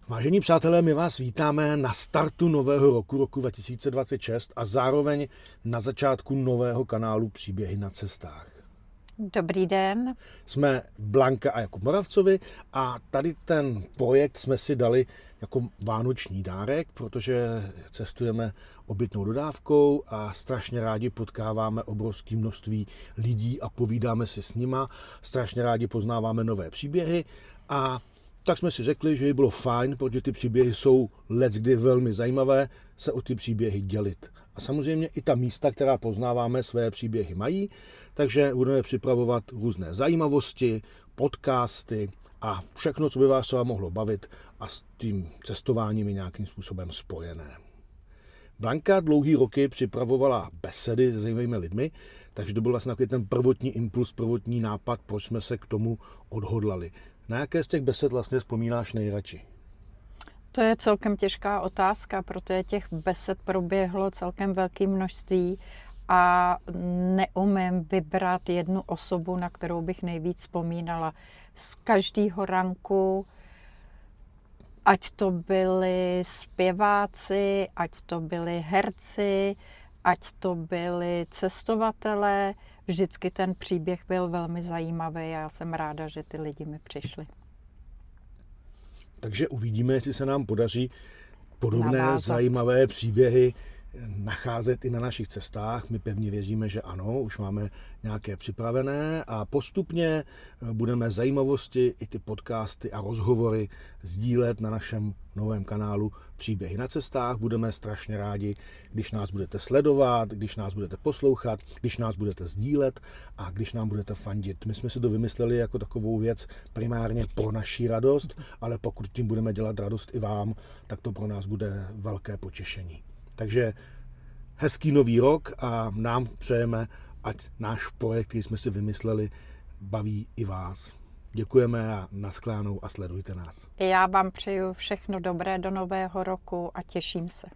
Vážení přátelé, my vás vítáme na startu nového roku 2026 a zároveň na začátku nového kanálu Příběhy na cestách. Dobrý den. Jsme Blanka a Jakub Moravcovi a tady ten projekt jsme si dali jako vánoční dárek, protože cestujeme obytnou dodávkou a strašně rádi potkáváme obrovské množství lidí a povídáme si s nima. Strašně rádi poznáváme nové příběhy a tak jsme si řekli, že by bylo fajn, protože ty příběhy jsou leckdy velmi zajímavé, se o ty příběhy dělit. A samozřejmě i ta místa, která poznáváme, své příběhy mají, takže budeme připravovat různé zajímavosti, podcasty a všechno, co by vás třeba mohlo bavit a s tím cestováním je nějakým způsobem spojené. Blanka dlouhý roky připravovala besedy se zajímavými lidmi, takže to byl vlastně takový ten prvotní impuls, prvotní nápad, proč jsme se k tomu odhodlali. Na jaké z těch besed vlastně vzpomínáš nejradši? To je celkem těžká otázka, protože těch besed proběhlo celkem velké množství a neumím vybrat jednu osobu, na kterou bych nejvíc vzpomínala. Z každého ranku, ať to byli zpěváci, ať to byli herci, ať to byli cestovatelé, vždycky ten příběh byl velmi zajímavý a já jsem ráda, že ty lidi mi přišli. Takže uvidíme, jestli se nám podaří podobné Navázat. Zajímavé příběhy nacházet i na našich cestách. My pevně věříme, že ano, už máme nějaké připravené a postupně budeme zajímavosti i ty podcasty a rozhovory sdílet na našem novém kanálu Příběhy na cestách. Budeme strašně rádi, když nás budete sledovat, když nás budete poslouchat, když nás budete sdílet a když nám budete fandit. My jsme si to vymysleli jako takovou věc primárně pro naši radost, ale pokud tím budeme dělat radost i vám, tak to pro nás bude velké potěšení. Takže hezký nový rok a nám přejeme, ať náš projekt, který jsme si vymysleli, baví i vás. Děkujeme a nashledanou a sledujte nás. Já vám přeju všechno dobré do nového roku a těším se.